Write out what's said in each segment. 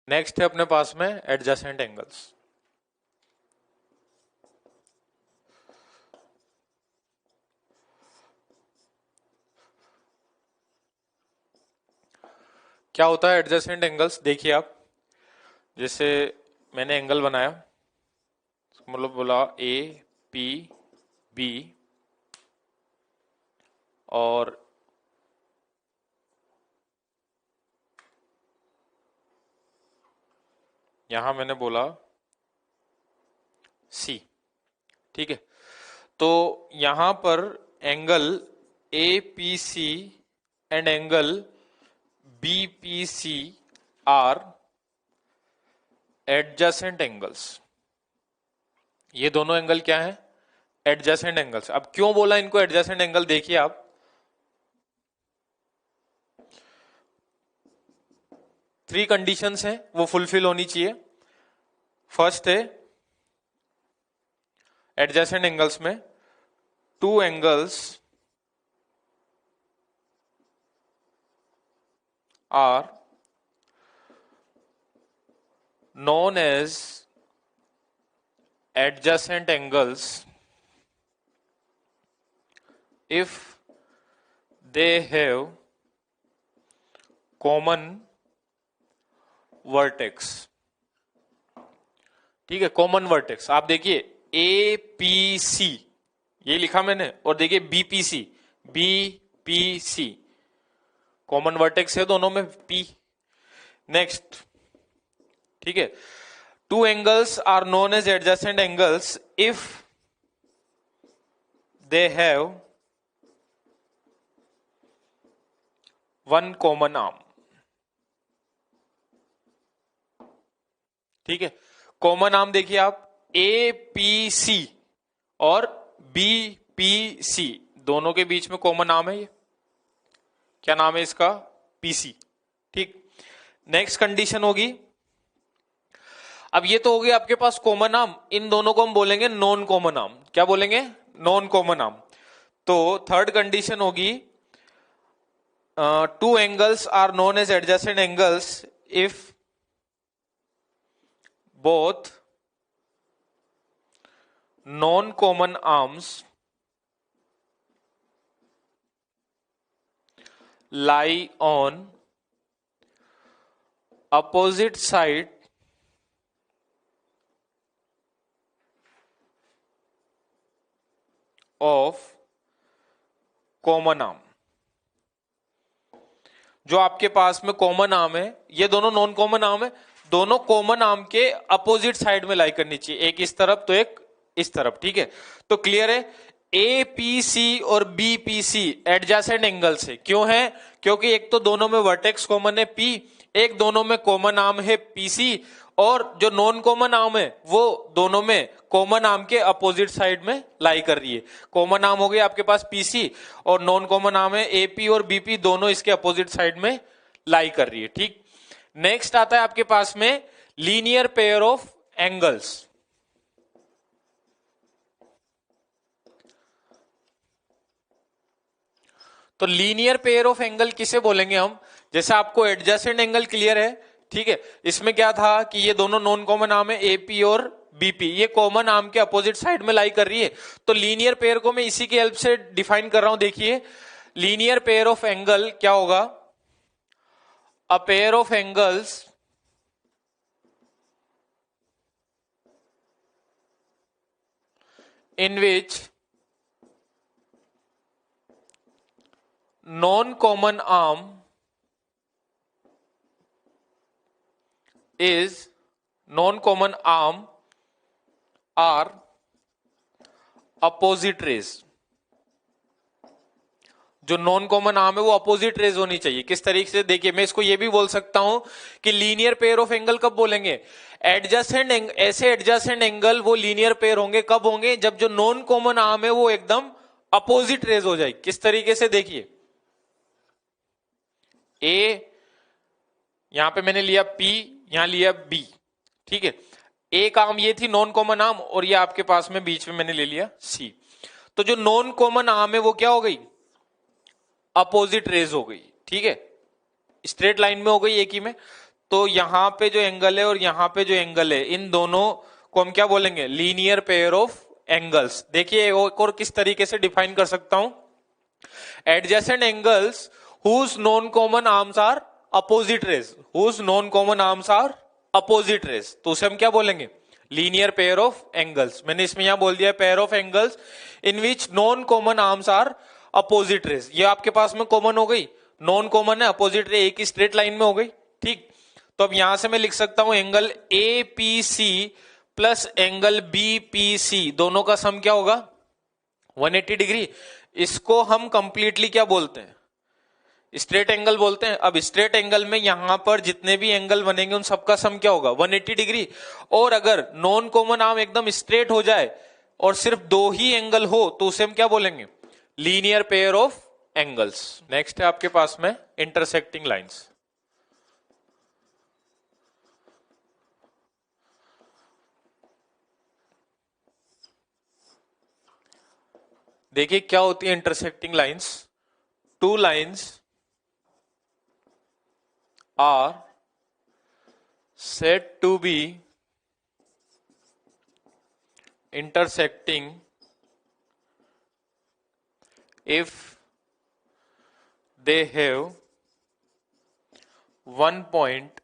Next है अपने पास में एडजेसेंट एंगल्स। क्या होता है एडजेसेंट एंगल्स? देखिए आप, जैसे मैंने एंगल बनाया, मतलब बोला ए पी बी, और यहां मैंने बोला सी। ठीक है, तो यहां पर angle A P C and angle B P C are adjacent angles. ये दोनों एंगल क्या है? Adjacent angles. अब क्यों बोला इनको एडजेसेंट एंगल? देखिए आप, थ्री कंडीशंस हैं वो फुलफिल होनी चाहिए। फर्स्ट है एडजेसेंट एंगल्स में two angles are known as adjacent angles if they have common vertex। ठीक है, कॉमन वर्टेक्स। आप देखिए ए पी सी ये लिखा मैंने, और देखिए B P C, B P C common vertex है दोनों में पी। नेक्स्ट, ठीक है, two angles are known as adjacent angles if they have one common arm. ठीक है, कॉमन आर्म देखिए आप, ए पी सी और बी पी सी दोनों के बीच में कॉमन आर्म है। ये क्या नाम है इसका? पीसी। ठीक, नेक्स्ट कंडीशन होगी, अब ये तो हो गया आपके पास कॉमन आर्म, इन दोनों को हम बोलेंगे नॉन कॉमन आर्म। क्या बोलेंगे? Non common arm. तो थर्ड कंडीशन होगी two angles are known as adjacent angles if both non-common arms lie on opposite side of common arm। जो आपके पास में कॉमन आर्म है, ये दोनों नॉन कॉमन आर्म है, दोनों कॉमन आर्म के अपोजिट साइड में लाई करनी चाहिए, एक इस तरफ तो एक इस तरफ। ठीक है, तो क्लियर है, ए पी सी और B P C adjacent angles है। क्यों है? क्योंकि एक तो दोनों में वर्टेक्स कॉमन है पी, एक दोनों में कॉमन आर्म है पीसी, और जो नॉन कॉमन आर्म है वो दोनों में कॉमन आर्म के अपोजिट साइड में लाई कर रही है। कॉमन आर्म हो गया आपके पास पीसी, और नॉन कॉमन आर्म है एपी और बीपी, दोनों इसके अपोजिट साइड में लाई कर रही है। ठीक, नेक्स्ट आता है आपके पास में लीनियर पेयर ऑफ एंगल्स। तो लीनियर पेयर ऑफ एंगल किसे बोलेंगे हम? जैसे आपको एडजेसेंट एंगल क्लियर है, ठीक है, इसमें क्या था कि ये दोनों नॉन कॉमन आर्म है एपी और बीपी, ये कॉमन आर्म के अपोजिट साइड में लाई कर रही है। तो लीनियर पेयर को मैं इसी की हेल्प से डिफाइन कर रहा हूं। देखिए लीनियर पेयर ऑफ एंगल क्या होगा? A pair of angles in which non-common arm are opposite rays। जो नॉन कॉमन आर्म है वो अपोजिट रेज होनी चाहिए। किस तरीके से? देखिए मैं इसको ये भी बोल सकता हूं कि लीनियर पेयर ऑफ एंगल कब बोलेंगे? एडजेसेंट ऐसे एडजेसेंट एंगल वो लीनियर पेयर होंगे कब होंगे? जब जो नॉन कॉमन आर्म है वो एकदम अपोजिट रेज हो जाए। किस तरीके से? देखिए ए, यहां पे मैंने लिया पी, यहां लिया बी, ठीक है, एक आर्म ये थी नॉन कॉमन आर्म, और ये आपके पास में बीच में मैंने ले लिया सी। तो जो नॉन कॉमन आर्म है वो क्या हो गई? अपोजिट रेज हो गई। ठीक है, स्ट्रेट लाइन में हो गई एक ही में। तो यहां पे जो एंगल है और यहां पे जो एंगल है, इन दोनों को हम क्या बोलेंगे? Linear pair of angles. देखिए एक और किस तरीके से डिफाइन कर सकता हूं, adjacent angles whose non common arms are opposite rays, whose non common arms are opposite rays, तो उसे हम क्या बोलेंगे? Linear pair of angles. मैंने इसमें यहां बोल दिया pair of angles in which non common arms are opposite rays. ये आपके पास में कॉमन हो गई, नॉन कॉमन है, अपोजिट रे एक ही स्ट्रेट लाइन में हो गई, ठीक। तो अब यहां से मैं लिख सकता हूं angle A P C plus angle B P C, दोनों का सम क्या होगा? 180 डिग्री। इसको हम कंप्लीटली क्या बोलते हैं? स्ट्रेट एंगल बोलते हैं। अब स्ट्रेट एंगल में यहां पर जितने भी एंगल बनेंगे उन सबका सम क्या होगा? 180 डिग्री। और अगर नॉन कॉमन आर्म एकदम स्ट्रेट हो जाए और सिर्फ दो ही एंगल हो तो उसे हम क्या बोलेंगे? Linear pair of angles. Next है आपके पास में इंटरसेक्टिंग लाइंस। देखिए क्या होती है intersecting lines. Two lines are said to be intersecting if they have one point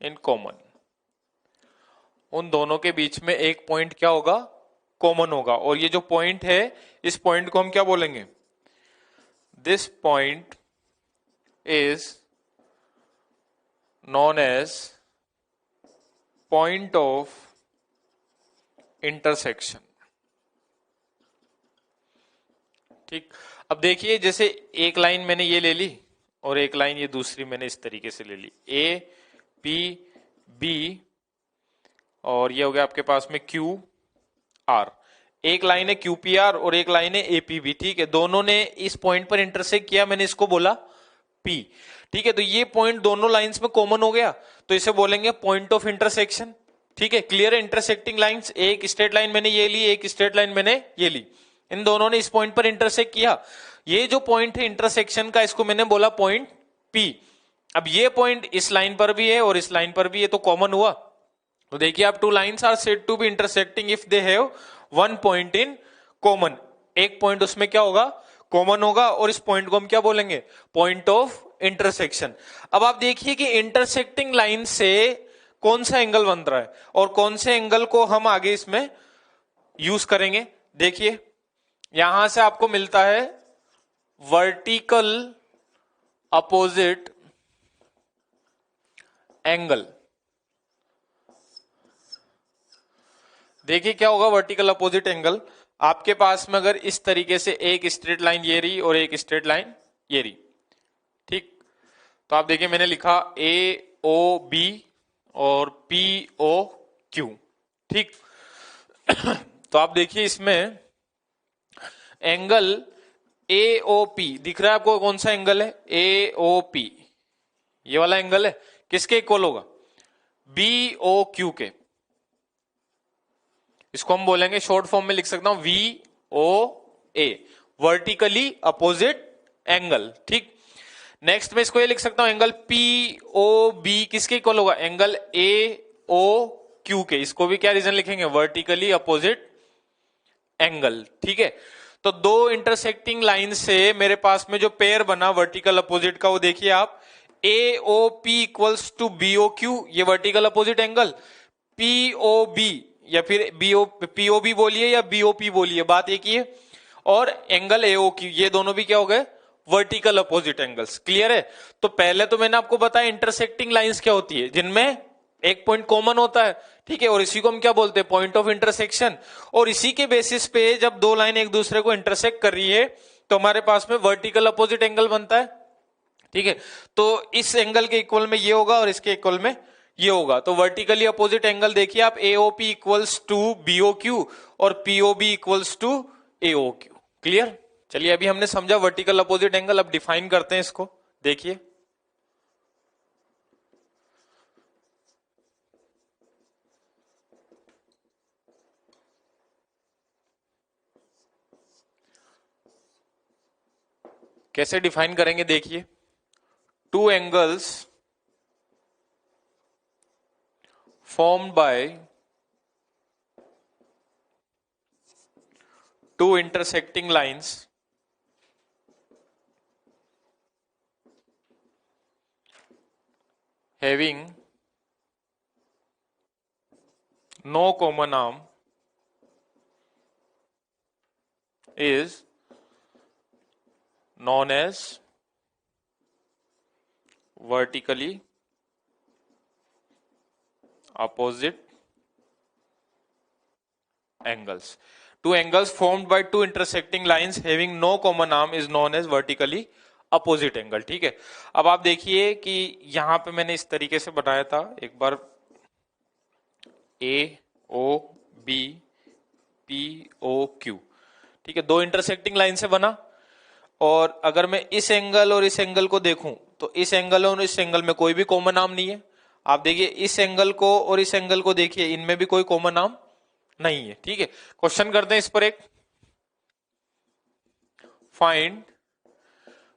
in common। उन दोनों के बीच में एक पॉइंट क्या होगा? कॉमन होगा। और ये जो पॉइंट है, इस पॉइंट को हम क्या बोलेंगे? This point is known as point of intersection। ठीक। अब देखिए जैसे एक लाइन मैंने ये ले ली और एक लाइन ये दूसरी मैंने इस तरीके से ले ली, ए पी बी, और ये हो गया आपके पास में क्यू आर। एक लाइन है क्यूपीआर और एक लाइन है एपीबी, ठीक है। दोनों ने इस पॉइंट पर इंटरसेक्ट किया, मैंने इसको बोला P, ठीक है। तो ये पॉइंट दोनों लाइंस में कॉमन हो गया, तो इसे बोलेंगे पॉइंट ऑफ इंटरसेक्शन, ठीक है। क्लियर है? इंटरसेक्टिंग लाइंस, एक स्ट्रेट लाइन मैंने ये ली, एक स्ट्रेट लाइन मैंने ये ली, इन दोनों ने इस पॉइंट पर इंटरसेक्ट किया। ये जो पॉइंट है इंटरसेक्शन का, इसको मैंने बोला पॉइंट P। अब ये पॉइंट इस लाइन पर भी है और इस लाइन पर भी है, तो कॉमन हुआ। तो देखिए आप two lines are said to be intersecting if they have one point in common. एक पॉइंट उसमें क्या होगा? कॉमन होगा, और इस पॉइंट को हम क्या बोलेंगे? Point of intersection. अब आप देखिए कि इंटरसेक्टिंग लाइन से कौन सा एंगल बन रहा है और कौन से एंगल को हम आगे इसमें यूज करेंगे। देखिए यहां से आपको मिलता है वर्टिकल अपोजिट एंगल। देखिए क्या होगा वर्टिकल अपोजिट एंगल। आपके पास में अगर इस तरीके से एक स्ट्रेट लाइन ये रही और एक स्ट्रेट लाइन ये रही, ठीक। तो आप देखिए मैंने लिखा ए ओ बी और पी ओ क्यू, ठीक। तो आप देखिए इसमें एंगल ए ओ पी दिख रहा है आपको? कौन सा एंगल है? ए ओ पी, ये वाला एंगल है। किसके इक्वल होगा? बी ओ क्यू के। इसको हम बोलेंगे, शॉर्ट फॉर्म में लिख सकता हूं वी ओ ए, वर्टिकली अपोजिट एंगल, ठीक। नेक्स्ट में इसको ये लिख सकता हूं एंगल पी ओ बी किसके इक्वल होगा? एंगल ए ओ क्यू के। इसको भी क्या रीजन लिखेंगे? वर्टिकली अपोजिट एंगल, ठीक है। तो दो इंटरसेक्टिंग लाइन से मेरे पास में जो पेयर बना वर्टिकल अपोजिट का, वो देखिए आप, A O P equals to B O Q, ये vertical opposite angle. P O B या फिर पीओबी बोलिए या बीओपी बोलिए, बात एक ही है। और एंगल एओ क्यू, ये दोनों भी क्या हो गए? Vertical opposite angles. क्लियर है? तो पहले तो मैंने आपको बताया इंटरसेक्टिंग लाइंस क्या होती है, जिनमें एक पॉइंट कॉमन होता है, ठीक है। और इसी को हम क्या बोलते हैं? Point of intersection. और इसी के बेसिस पे जब दो लाइन एक दूसरे को इंटरसेक्ट कर रही है तो हमारे पास में वर्टिकल अपोजिट एंगल बनता है, ठीक है। तो इस एंगल के इक्वल में ये होगा और इसके इक्वल में ये होगा। तो वर्टिकली अपोजिट एंगल देखिए आप, AOP equals to BO Q और POB equals to AO Q. Clear? चलिए अभी हमने समझा वर्टिकल अपोजिट एंगल, अब डिफाइन करते हैं इसको। देखिए कैसे डिफाइन करेंगे। देखिए two angles formed by two intersecting lines having no common arm is known as vertically opposite angles. Two angles formed by two intersecting lines having no common arm is known as vertically opposite angle. ठीक है, अब आप देखिए कि यहां पे मैंने इस तरीके से बनाया था, एक बार A O B P O Q, ठीक है, दो इंटरसेक्टिंग लाइन से बना। और अगर मैं इस एंगल और इस एंगल को देखूं तो इस एंगल और इस एंगल में कोई भी कॉमन आर्म नहीं है। आप देखिए इस एंगल को और इस एंगल को देखिए, इनमें भी कोई कॉमन आर्म नहीं है। ठीक है, क्वेश्चन करते हैं इस पर एक, find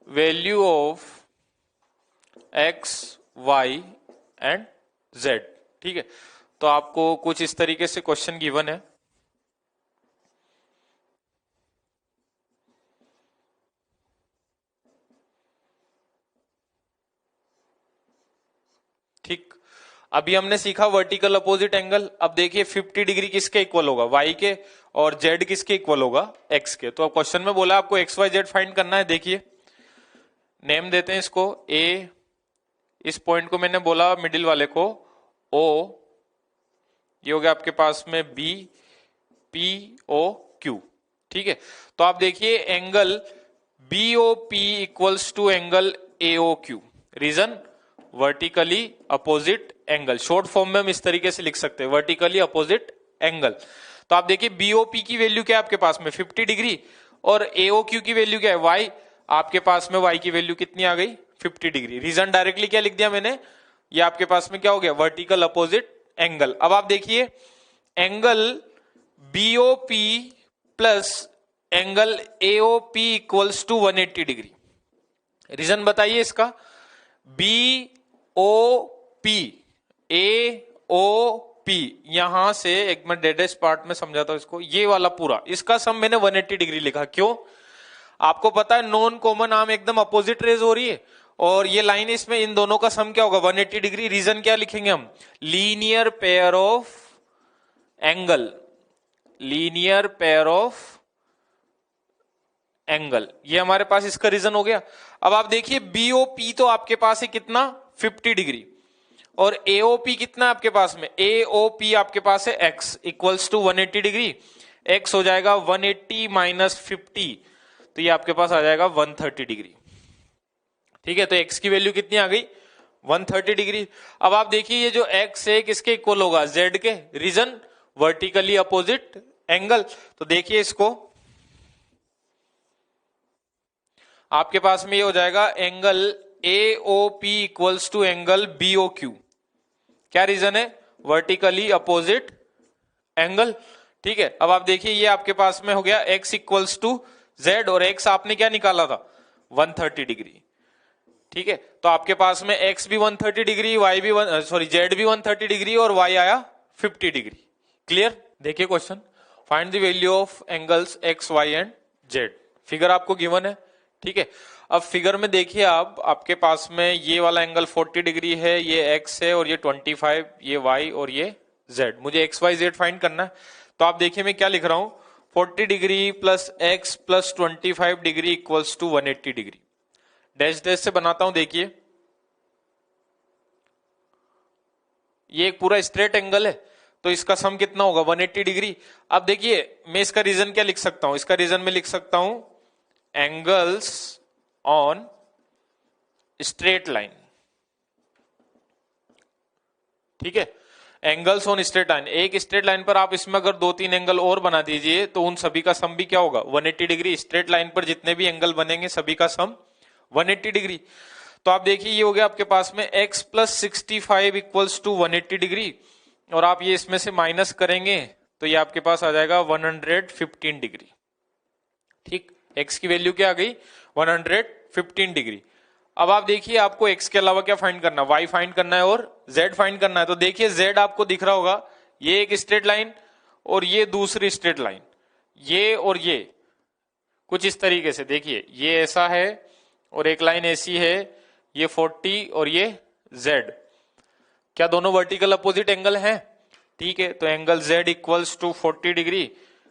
value of x y and z. ठीक है, तो आपको कुछ इस तरीके से क्वेश्चन गिवन है। ठीक, अभी हमने सीखा वर्टिकल अपोजिट एंगल। अब देखिए 50 डिग्री किसके इक्वल होगा, वाई के, और जेड किसके इक्वल होगा, एक्स के। तो अब क्वेश्चन में बोला आपको एक्स वाई जेड फाइंड करना है। देखिए नेम देते हैं इसको ए, इस पॉइंट को मैंने बोला मिडिल वाले को ओ, ये हो गया आपके पास में बी पी ओ क्यू। ठीक है, तो आप देखिए angle B O P equals to angle A O Q. Reason vertically opposite angle, short form में हम इस तरीके से लिख सकते हैं वर्टिकली अपोजिट एंगल। तो आप देखिए बीओपी की वैल्यू क्या है आपके पास में 50 डिग्री, और एओक्यू की वैल्यू क्या है वाई, आपके पास में वाई की वैल्यू कितनी आ गई 50 डिग्री। रीजन डायरेक्टली क्या लिख दिया मैंने, ये आपके पास में क्या हो गया वर्टिकल अपोजिट एंगल। अब आप देखिए angle B O P plus angle A O P equals to 180 degree. Reason बताइए इसका, B O P A O P, यहां से एक मैं डेडेस्ट पार्ट में समझाता हूं इसको, ये वाला पूरा इसका सम मैंने 180 डिग्री लिखा। क्यों, आपको पता है नॉन कॉमन आर्म एकदम अपोजिट रेज हो रही है, और ये लाइन इसमें इन दोनों का सम क्या होगा 180 डिग्री। रीजन क्या लिखेंगे हम, linear pair of angle, linear pair of angle, ये हमारे पास इसका रीजन हो गया। अब आप देखिए बीओपी तो आपके पास है कितना 50 डिग्री, और एओपी कितना आपके पास में, एओपी आपके पास है x equals to 180 degree. X हो जाएगा 180 माइनस 50, तो ये आपके पास आ जाएगा 130 डिग्री। ठीक है, तो एक्स की वैल्यू कितनी आ गई 130 डिग्री। अब आप देखिए ये जो एक्स है किसके इक्वल होगा, जेड के। Reason vertically opposite angle. तो देखिए इसको आपके पास में ये हो जाएगा angle A O P equals to angle B O Q. क्या रीजन है, वर्टिकली अपोजिट एंगल। ठीक है, अब आप देखिए ये आपके पास में हो गया x इक्वल्स टू जेड, और x आपने क्या निकाला था 130 डिग्री। ठीक है, तो आपके पास में x भी 130 डिग्री, y भी जेड भी 130 डिग्री, और y आया 50 डिग्री। क्लियर, देखिए question, find the value of angles x y and z। Figure आपको गिवन है। ठीक है, अब फिगर में देखिए आप, आपके पास में ये वाला एंगल 40 डिग्री है, ये x है, और ये 25, ये y और ये z। मुझे x y z फाइंड करना है। तो आप देखिए मैं क्या लिख रहा हूं, 40 degree plus x plus 25 degree equals to 180 degree. Dash dash से बनाता हूं, देखिए ये एक पूरा स्ट्रेट एंगल है, तो इसका सम कितना होगा 180 डिग्री। अब देखिए मैं इसका रीजन क्या लिख सकता हूं, इसका रीजन में लिख सकता हूं एंगल्स ऑन स्ट्रेट लाइन। ठीक है, एंगल्स ऑन स्ट्रेट लाइन, एक स्ट्रेट लाइन पर आप इसमें अगर 2-3 एंगल और बना दीजिए तो उन सभी का सम भी क्या होगा 180 डिग्री। स्ट्रेट लाइन पर जितने भी एंगल बनेंगे सभी का सम 180 डिग्री। तो आप देखिए ये हो गया आपके पास में x plus 65 equals to 180 degree, और आप ये इसमें से माइनस करेंगे तो ये आपके पास आ जाएगा 115 डिग्री। ठीक, x की वैल्यू क्या आ गई 115 डिग्री। अब आप देखिए आपको x के अलावा क्या फाइंड करना है, y फाइंड करना है और z फाइंड करना है। तो देखिए z आपको दिख रहा होगा, ये एक स्ट्रेट लाइन और ये दूसरी स्ट्रेट लाइन, ये और ये कुछ इस तरीके से। देखिए ये ऐसा है और एक लाइन ऐसी है, ये 40 और ये z, क्या दोनों वर्टिकल अपोजिट एंगल हैं? ठीक है, तो angle z equals to 40 degree,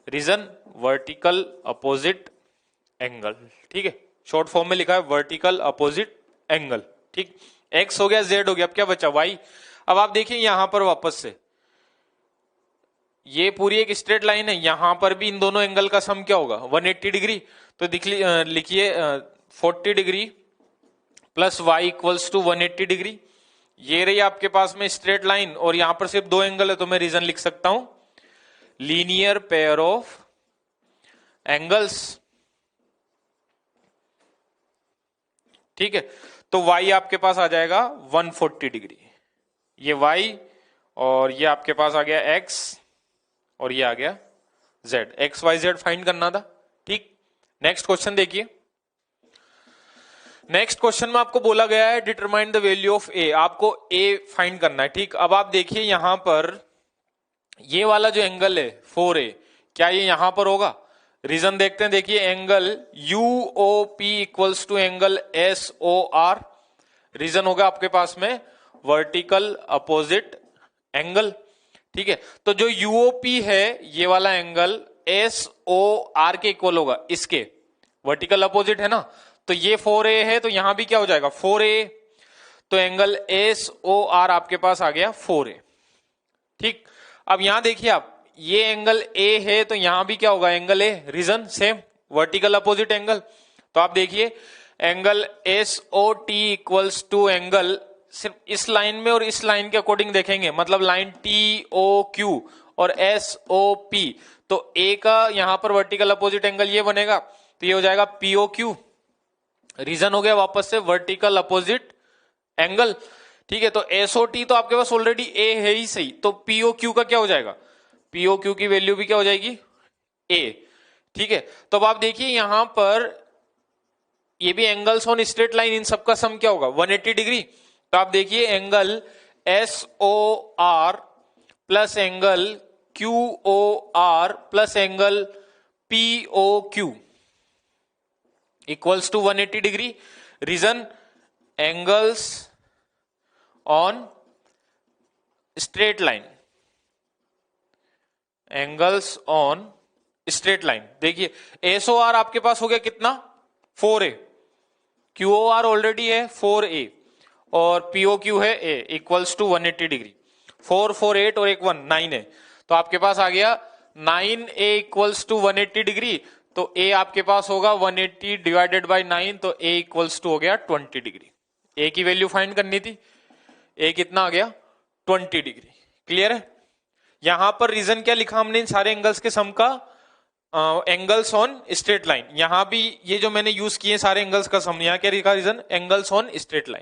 reason vertical opposite angle. ठीक है, शॉर्ट फॉर्म में लिखा है वर्टिकल अपोजिट एंगल। ठीक, x हो गया, z हो गया, अब क्या बचा y। अब आप देखिए यहां पर वापस से ये पूरी एक स्ट्रेट लाइन है, यहां पर भी इन दोनों एंगल का सम क्या होगा 180 डिग्री। तो लिखिए 40 degree plus y equals to 180 degree. ये रही आपके पास में स्ट्रेट लाइन और यहां पर सिर्फ दो एंगल है, तो मैं रीजन लिख सकता हूं लीनियर पेयर ऑफ एंगल्स। ठीक है, तो y आपके पास आ जाएगा 140 डिग्री, ये y और ये आपके पास आ गया x और ये आ गया z, x y z find करना था। ठीक, नेक्स्ट क्वेश्चन देखिए। नेक्स्ट क्वेश्चन में आपको बोला गया है determine the value of a, आपको a फाइंड करना है। ठीक, अब आप देखिए यहां पर ये वाला जो एंगल है 4a, क्या ये यहां पर होगा? रीजन देखते हैं, देखिए angle UOP equals to angle SOR, reason होगा आपके पास में वर्टिकल अपोजिट एंगल। ठीक है, तो जो UOP है ये वाला एंगल SOR के इक्वल होगा, इसके वर्टिकल अपोजिट है ना, तो ये 4a है तो यहां भी क्या हो जाएगा 4a, तो एंगल SOR आपके पास आ गया 4a। ठीक, अब यहां देखिए आप ये एंगल A है तो यहां भी क्या होगा angle A, reason same vertical opposite angle. तो आप देखिए angle SOT equals to angle, सिर्फ इस लाइन में और इस लाइन के अकॉर्डिंग देखेंगे, मतलब लाइन TOQ और SOP, तो A का यहां पर वर्टिकल अपोजिट एंगल ये बनेगा, तो ये हो जाएगा POQ, रीजन हो गया वापस से वर्टिकल अपोजिट एंगल। ठीक है, तो SOT तो आपके पास ऑलरेडी A है ही सही, तो POQ का क्या हो जाएगा, POQ की वैल्यू भी क्या हो जाएगी A। ठीक है, तो अब आप देखिए यहां पर ये भी एंगल्स ऑन स्ट्रेट लाइन, इन सबका सम क्या होगा 180 डिग्री। तो आप देखिए angle SOR plus angle QOR plus angle POQ equals to 180 degree, reason angles on straight line, angles on straight line. देखिए SOR आपके पास हो गया कितना 4a, QOR ऑलरेडी है 4a और POQ है a, इक्वल्स टू 180 डिग्री। 4 4 8 और एक 1 9 है, तो आपके पास आ गया 9a इक्वल्स टू 180 डिग्री। तो a आपके पास होगा 180 डिवाइडेड बाय 9, तो a इक्वल्स टू हो गया 20 डिग्री। a की वैल्यू फाइंड करनी थी, a कितना आ गया 20 डिग्री। क्लियर है? यहां पर रीजन क्या लिखा हमने इन सारे एंगल्स के सम का, एंगल्स ऑन स्ट्रेट लाइन। यहां भी ये जो मैंने यूज किए सारे एंगल्स का सम, यहां क्या लिखा reason angles on straight line.